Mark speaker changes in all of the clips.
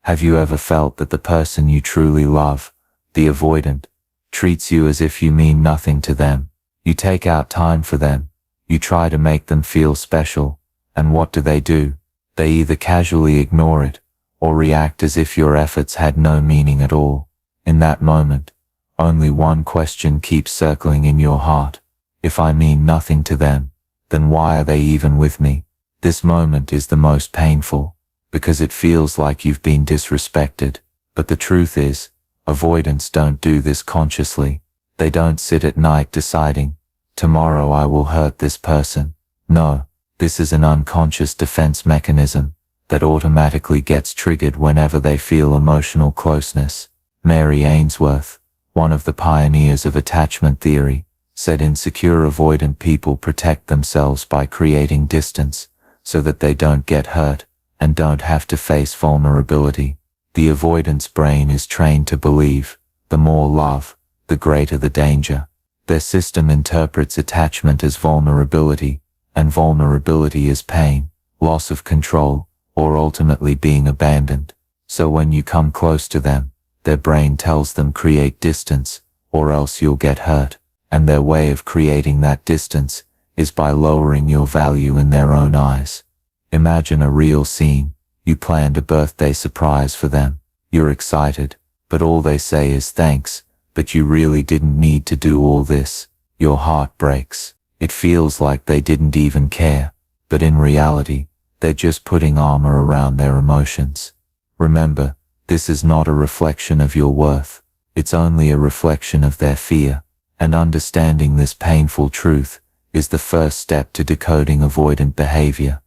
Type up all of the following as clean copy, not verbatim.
Speaker 1: Have you ever felt that the person you truly love, the avoidant, treats you as if you mean nothing to them? You take out time for them, you try to make them feel special, and what do? They either casually ignore it, or react as if your efforts had no meaning at all. In that moment, only one question keeps circling in your heart. If I mean nothing to them, then why are they even with me? This moment is the most painful, because it feels like you've been disrespected. But the truth is, avoidants don't do this consciously. They don't sit at night deciding, tomorrow I will hurt this person. No, this is an unconscious defense mechanism that automatically gets triggered whenever they feel emotional closeness. Mary Ainsworth, one of the pioneers of attachment theory, said insecure avoidant people protect themselves by creating distance so that they don't get hurt and don't have to face vulnerability. The avoidance brain is trained to believe, the more love, the greater the danger. Their system interprets attachment as vulnerability, and vulnerability as pain, loss of control, or ultimately being abandoned. So when you come close to them, their brain tells them create distance, or else you'll get hurt. And their way of creating that distance is by lowering your value in their own eyes. Imagine a real scene. You planned a birthday surprise for them. You're excited, but all they say is thanks, but you really didn't need to do all this. Your heart breaks. It feels like they didn't even care, but in reality, they're just putting armor around their emotions. Remember, this is not a reflection of your worth. It's only a reflection of their fear. And understanding this painful truth is the first step to decoding avoidant behavior.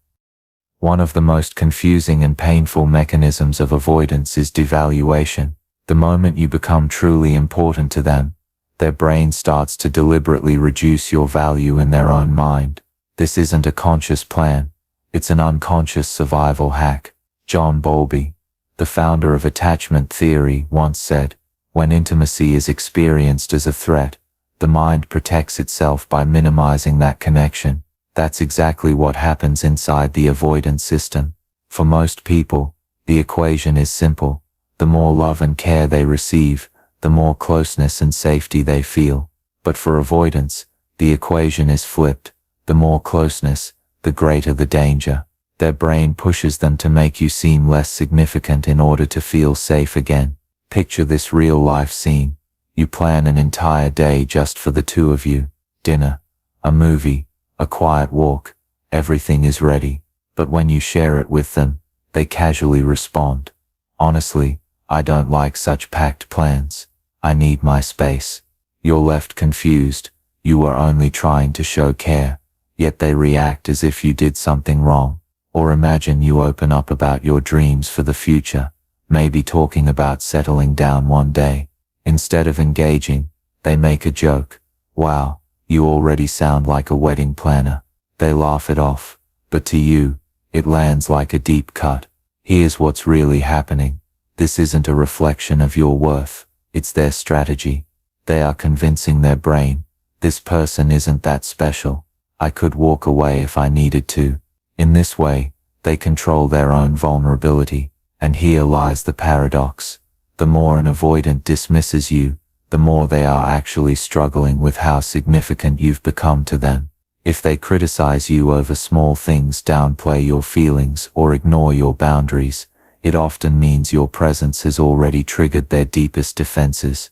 Speaker 1: One of the most confusing and painful mechanisms of avoidance is devaluation. The moment you become truly important to them, their brain starts to deliberately reduce your value in their own mind. This isn't a conscious plan. It's an unconscious survival hack. John Bowlby, the founder of attachment theory, once said, "When intimacy is experienced as a threat, the mind protects itself by minimizing that connection." That's exactly what happens inside the avoidance system. For most people, the equation is simple. The more love and care they receive, the more closeness and safety they feel. But for avoidance, the equation is flipped. The more closeness, the greater the danger. Their brain pushes them to make you seem less significant in order to feel safe again. Picture this real-life scene. You plan an entire day just for the two of you. Dinner, a movie, a quiet walk. Everything is ready. But when you share it with them, they casually respond, "Honestly, I don't like such packed plans. I need my space." You're left confused. You were only trying to show care, yet they react as if you did something wrong. Or imagine you open up about your dreams for the future, maybe talking about settling down one day. Instead of engaging, they make a joke. "Wow, you already sound like a wedding planner." They laugh it off, but to you, it lands like a deep cut. Here's what's really happening. This isn't a reflection of your worth. It's their strategy. They are convincing their brain, this person isn't that special. I could walk away if I needed to. In this way, they control their own vulnerability. And here lies the paradox. The more an avoidant dismisses you, the more they are actually struggling with how significant you've become to them. If they criticize you over small things, downplay your feelings, or ignore your boundaries, it often means your presence has already triggered their deepest defenses.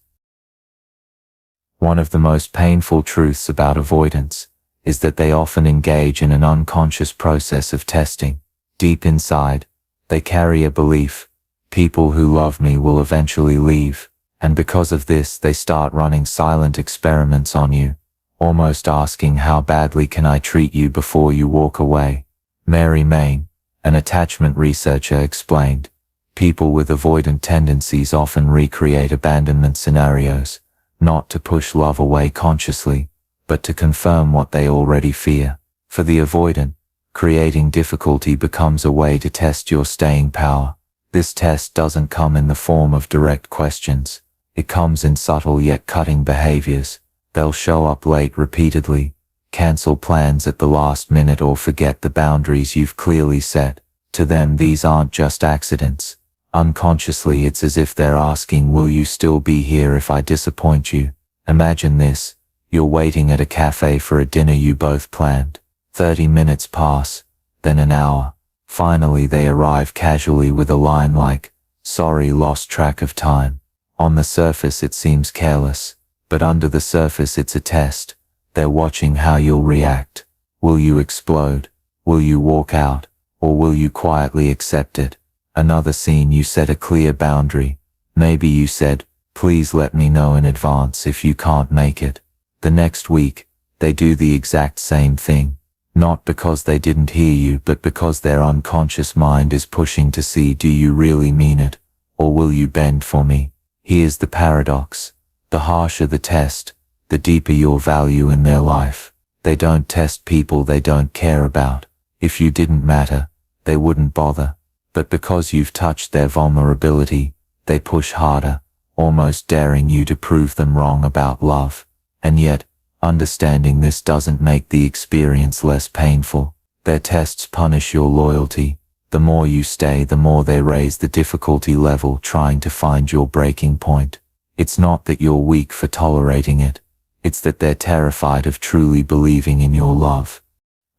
Speaker 1: One of the most painful truths about avoidance is that they often engage in an unconscious process of testing. Deep inside, they carry a belief: people who love me will eventually leave. And because of this, they start running silent experiments on you, almost asking, how badly can I treat you before you walk away? Mary Main, an attachment researcher, explained, people with avoidant tendencies often recreate abandonment scenarios, not to push love away consciously, but to confirm what they already fear. For the avoidant, creating difficulty becomes a way to test your staying power. This test doesn't come in the form of direct questions. It comes in subtle yet cutting behaviors. They'll show up late repeatedly, cancel plans at the last minute, or forget the boundaries you've clearly set. To them, these aren't just accidents. Unconsciously, it's as if they're asking, will you still be here if I disappoint you? Imagine this. You're waiting at a cafe for a dinner you both planned. 30 minutes pass, then an hour. Finally they arrive casually with a line like, "Sorry, lost track of time." On the surface it seems careless, but under the surface it's a test. They're watching how you'll react. Will you explode? Will you walk out? Or will you quietly accept it? Another scene, you set a clear boundary. Maybe you said, "Please let me know in advance if you can't make it." The next week, they do the exact same thing. Not because they didn't hear you, but because their unconscious mind is pushing to see, do you really mean it? Or will you bend for me? Here's the paradox. The harsher the test, the deeper your value in their life. They don't test people they don't care about. If you didn't matter, they wouldn't bother. But because you've touched their vulnerability, they push harder, almost daring you to prove them wrong about love. And yet, understanding this doesn't make the experience less painful. Their tests punish your loyalty. The more you stay, the more they raise the difficulty level, trying to find your breaking point. It's not that you're weak for tolerating it. It's that they're terrified of truly believing in your love.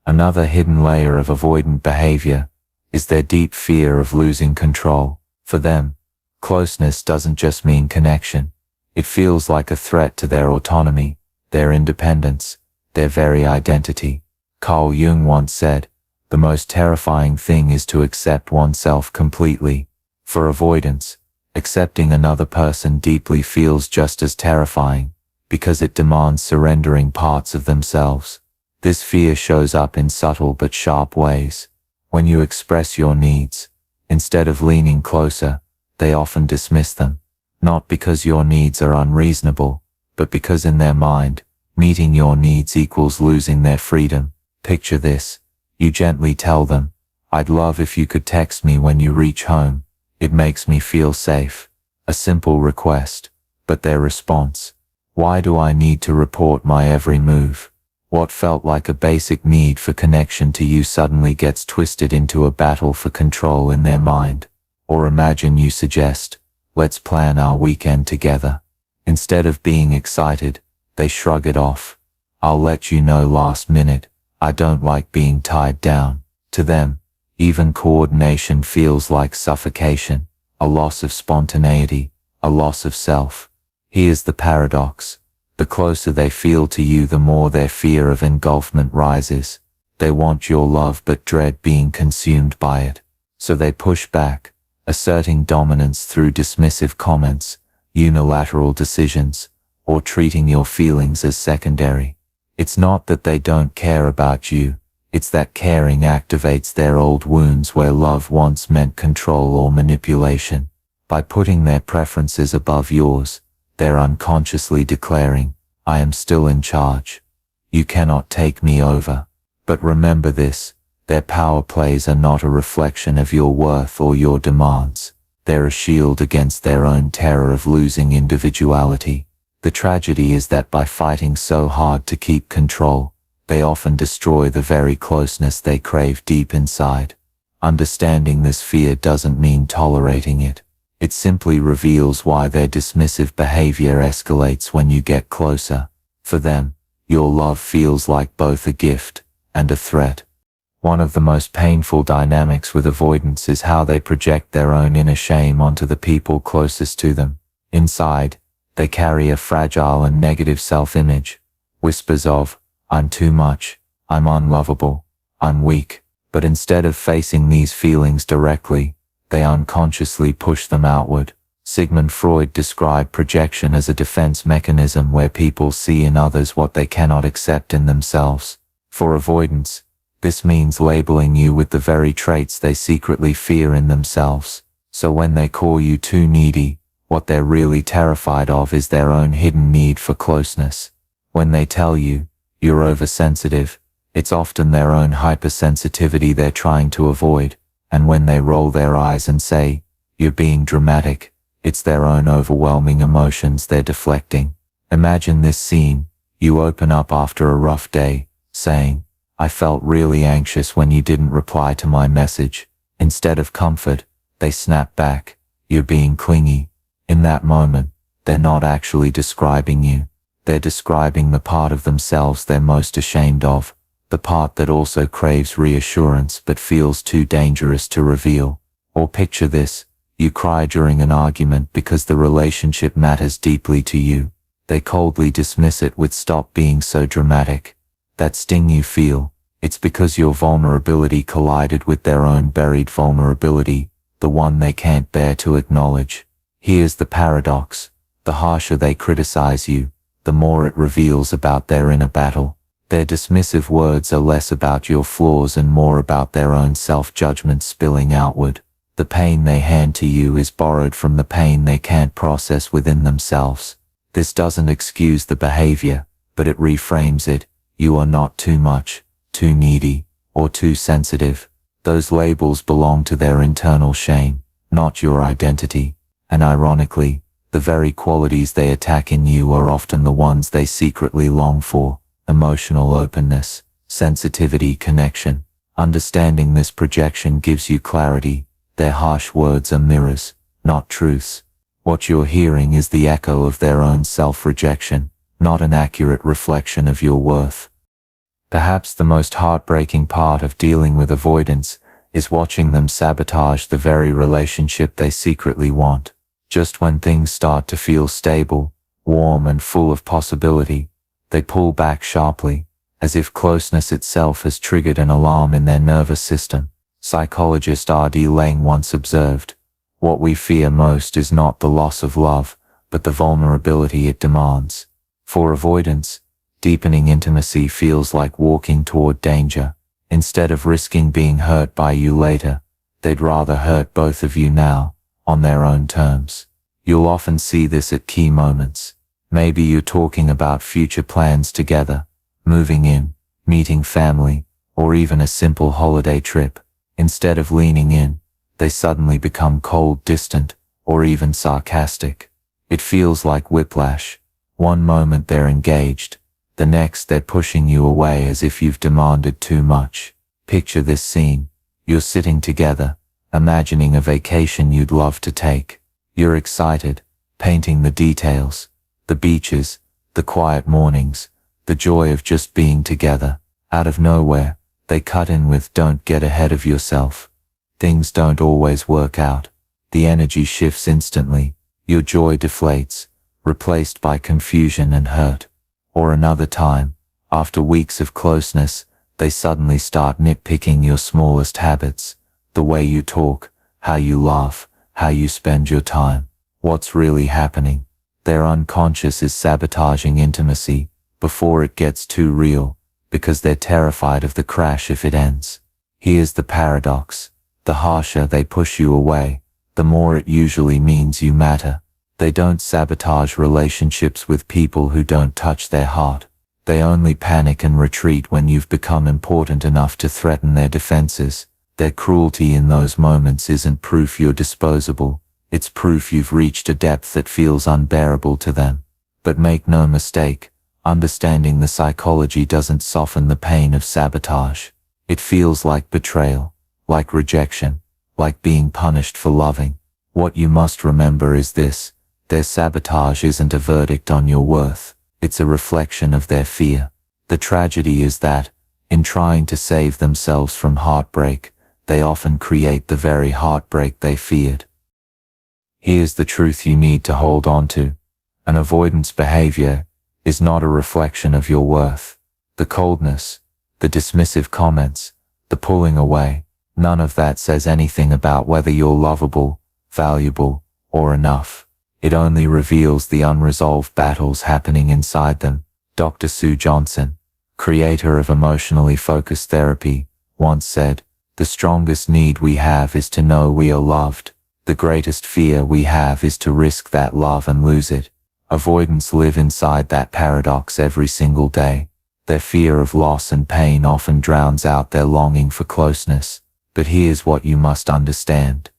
Speaker 1: Another hidden layer of avoidant behavior is their deep fear of losing control. For them, closeness doesn't just mean connection. It feels like a threat to their autonomy, their independence, their very identity. Carl Jung once said, "The most terrifying thing is to accept oneself completely." For avoidance, accepting another person deeply feels just as terrifying, because it demands surrendering parts of themselves. This fear shows up in subtle but sharp ways. When you express your needs, instead of leaning closer, they often dismiss them. Not because your needs are unreasonable, but because in their mind, meeting your needs equals losing their freedom. Picture this. You gently tell them, "I'd love if you could text me when you reach home. It makes me feel safe." A simple request, but their response, "Why do I need to report my every move?" What felt like a basic need for connection to you suddenly gets twisted into a battle for control in their mind. Or imagine you suggest, "Let's plan our weekend together." Instead of being excited, they shrug it off. "I'll let you know last minute. I don't like being tied down." To them, even coordination feels like suffocation, a loss of spontaneity, a loss of self. Here's the paradox. The closer they feel to you, the more their fear of engulfment rises. They want your love but dread being consumed by it. So they push back, asserting dominance through dismissive comments, unilateral decisions, or treating your feelings as secondary. It's not that they don't care about you, it's that caring activates their old wounds where love once meant control or manipulation. By putting their preferences above yours, they're unconsciously declaring, "I am still in charge. You cannot take me over." But remember this, their power plays are not a reflection of your worth or your demands. They're a shield against their own terror of losing individuality. The tragedy is that by fighting so hard to keep control, they often destroy the very closeness they crave deep inside. Understanding this fear doesn't mean tolerating it. It simply reveals why their dismissive behavior escalates when you get closer. For them, your love feels like both a gift and a threat. One of the most painful dynamics with avoidance is how they project their own inner shame onto the people closest to them. Inside, they carry a fragile and negative self-image. Whispers of, "I'm too much, I'm unlovable, I'm weak." But instead of facing these feelings directly, they unconsciously push them outward. Sigmund Freud described projection as a defense mechanism where people see in others what they cannot accept in themselves. For avoidance, this means labeling you with the very traits they secretly fear in themselves. So when they call you too needy, what they're really terrified of is their own hidden need for closeness. When they tell you, "You're oversensitive," it's often their own hypersensitivity they're trying to avoid. And when they roll their eyes and say, "You're being dramatic," it's their own overwhelming emotions they're deflecting. Imagine this scene. You open up after a rough day, saying, "I felt really anxious when you didn't reply to my message." Instead of comfort, they snap back, you're being clingy. In that moment, they're not actually describing you. They're describing the part of themselves they're most ashamed of, the part that also craves reassurance but feels too dangerous to reveal. Or picture this, you cry during an argument because the relationship matters deeply to you. They coldly dismiss it with "stop being so dramatic." That sting you feel, it's because your vulnerability collided with their own buried vulnerability, the one they can't bear to acknowledge. Here's the paradox: the harsher they criticize you, the more it reveals about their inner battle. Their dismissive words are less about your flaws and more about their own self-judgment spilling outward. The pain they hand to you is borrowed from the pain they can't process within themselves. This doesn't excuse the behavior, but it reframes it. You are not too much, too needy, or too sensitive. Those labels belong to their internal shame, not your identity. And ironically, the very qualities they attack in you are often the ones they secretly long for: emotional openness, sensitivity, connection. Understanding this projection gives you clarity. Their harsh words are mirrors, not truths. What you're hearing is the echo of their own self-rejection, not an accurate reflection of your worth. Perhaps the most heartbreaking part of dealing with avoidance is watching them sabotage the very relationship they secretly want. Just when things start to feel stable, warm and full of possibility, they pull back sharply, as if closeness itself has triggered an alarm in their nervous system. Psychologist R.D. Laing once observed, "What we fear most is not the loss of love, but the vulnerability it demands." For avoidance, deepening intimacy feels like walking toward danger. Instead of risking being hurt by you later, they'd rather hurt both of you now, on their own terms. You'll often see this at key moments. Maybe you're talking about future plans together, moving in, meeting family, or even a simple holiday trip. Instead of leaning in, they suddenly become cold, distant, or even sarcastic. It feels like whiplash. One moment they're engaged, the next they're pushing you away as if you've demanded too much. Picture this scene. You're sitting together, imagining a vacation you'd love to take. You're excited, painting the details, the beaches, the quiet mornings, the joy of just being together. Out of nowhere, they cut in with "don't get ahead of yourself." Things don't always work out. The energy shifts instantly. Your joy deflates, replaced by confusion and hurt. Or another time, after weeks of closeness, they suddenly start nitpicking your smallest habits, the way you talk, how you laugh, how you spend your time. What's really happening? Their unconscious is sabotaging intimacy before it gets too real, because they're terrified of the crash if it ends. Here's the paradox: the harsher they push you away, the more it usually means you matter. They don't sabotage relationships with people who don't touch their heart. They only panic and retreat when you've become important enough to threaten their defenses. Their cruelty in those moments isn't proof you're disposable. It's proof you've reached a depth that feels unbearable to them. But make no mistake, understanding the psychology doesn't soften the pain of sabotage. It feels like betrayal, like rejection, like being punished for loving. What you must remember is this: their sabotage isn't a verdict on your worth. It's a reflection of their fear. The tragedy is that, in trying to save themselves from heartbreak, they often create the very heartbreak they feared. Here's the truth you need to hold on to. An avoidance behavior is not a reflection of your worth. The coldness, the dismissive comments, the pulling away, none of that says anything about whether you're lovable, valuable, or enough. It only reveals the unresolved battles happening inside them. Dr. Sue Johnson, creator of emotionally focused therapy, once said, "The strongest need we have is to know we are loved. The greatest fear we have is to risk that love and lose it." Avoidants live inside that paradox every single day. Their fear of loss and pain often drowns out their longing for closeness. But here's what you must understand.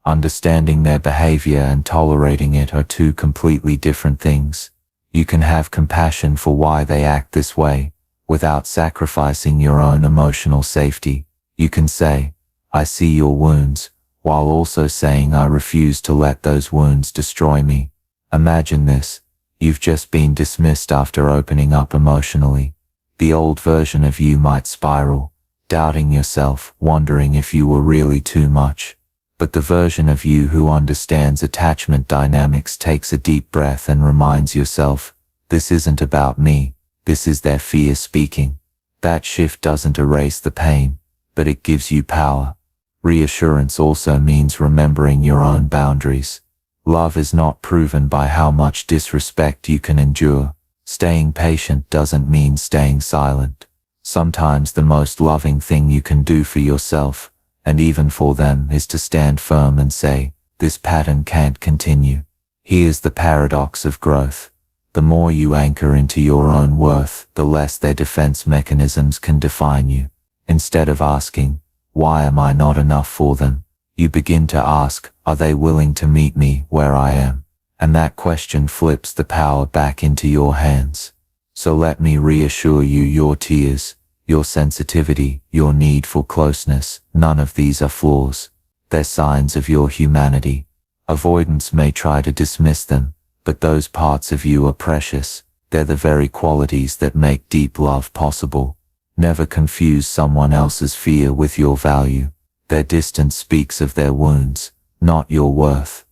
Speaker 1: Understanding their behavior and tolerating it are two completely different things. You can have compassion for why they act this way, without sacrificing your own emotional safety. You can say, "I see your wounds," while also saying I refuse to let those wounds destroy me. Imagine this. You've just been dismissed after opening up emotionally. The old version of you might spiral, doubting yourself, wondering if you were really too much. But the version of you who understands attachment dynamics takes a deep breath and reminds yourself, this isn't about me, this is their fear speaking. That shift doesn't erase the pain, but it gives you power. Reassurance also means remembering your own boundaries. Love is not proven by how much disrespect you can endure. Staying patient doesn't mean staying silent. Sometimes the most loving thing you can do for yourself, and even for them, is to stand firm and say, this pattern can't continue. Here's the paradox of growth. The more you anchor into your own worth, the less their defense mechanisms can define you. Instead of asking, why am I not enough for them? You begin to ask, are they willing to meet me where I am? And that question flips the power back into your hands. So let me reassure you, your tears, your sensitivity, your need for closeness, none of these are flaws. They're signs of your humanity. Avoidants may try to dismiss them, but those parts of you are precious. They're the very qualities that make deep love possible. Never confuse someone else's fear with your value. Their distance speaks of their wounds, not your worth.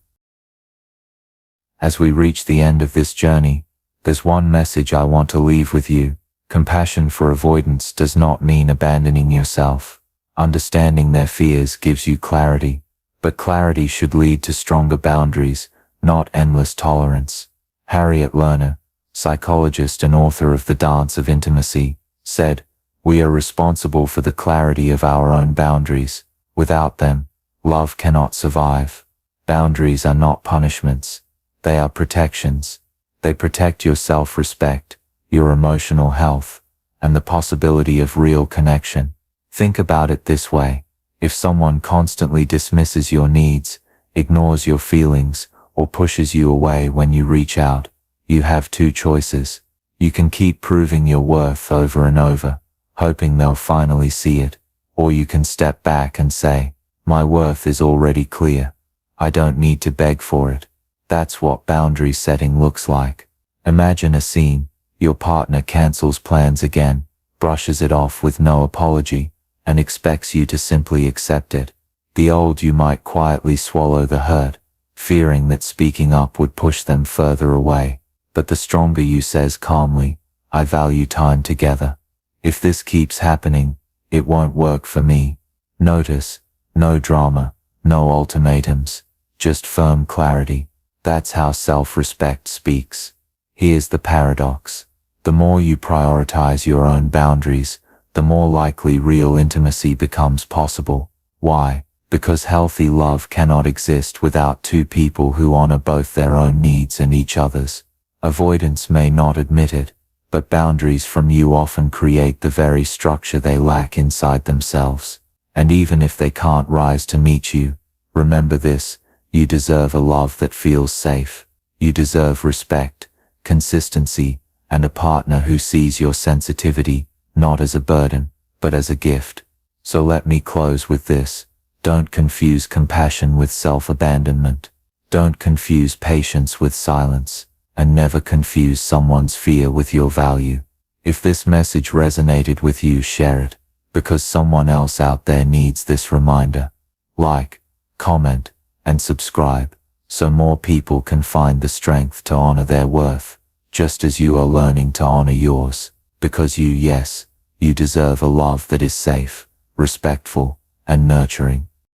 Speaker 1: As we reach the end of this journey, there's one message I want to leave with you. Compassion for avoidance does not mean abandoning yourself. Understanding their fears gives you clarity, but clarity should lead to stronger boundaries, not endless tolerance. Harriet Lerner, psychologist and author of The Dance of Intimacy, said, "We are responsible for the clarity of our own boundaries. Without them, love cannot survive." Boundaries are not punishments. They are protections. They protect your self-respect, your emotional health, and the possibility of real connection. Think about it this way. If someone constantly dismisses your needs, ignores your feelings, or pushes you away when you reach out, you have two choices. You can keep proving your worth over and over, hoping they'll finally see it, or you can step back and say, my worth is already clear. I don't need to beg for it. That's what boundary setting looks like. Imagine a scene. Your partner cancels plans again, brushes it off with no apology, and expects you to simply accept it. The old you might quietly swallow the hurt, fearing that speaking up would push them further away. But the stronger you says calmly, I value time together. If this keeps happening, it won't work for me. Notice, no drama, no ultimatums, just firm clarity. That's how self-respect speaks. Here's the paradox. The more you prioritize your own boundaries, the more likely real intimacy becomes possible. Why? Because healthy love cannot exist without two people who honor both their own needs and each other's. Avoidance may not admit it, but boundaries from you often create the very structure they lack inside themselves. And even if they can't rise to meet you, remember this, you deserve a love that feels safe. You deserve respect, consistency, and a partner who sees your sensitivity, not as a burden, but as a gift. So let me close with this. Don't confuse compassion with self-abandonment. Don't confuse patience with silence, and never confuse someone's fear with your value. If this message resonated with you, share it, because someone else out there needs this reminder. Like, comment, and subscribe, so more people can find the strength to honor their worth, just as you are learning to honor yours, because you deserve a love that is safe, respectful, and nurturing.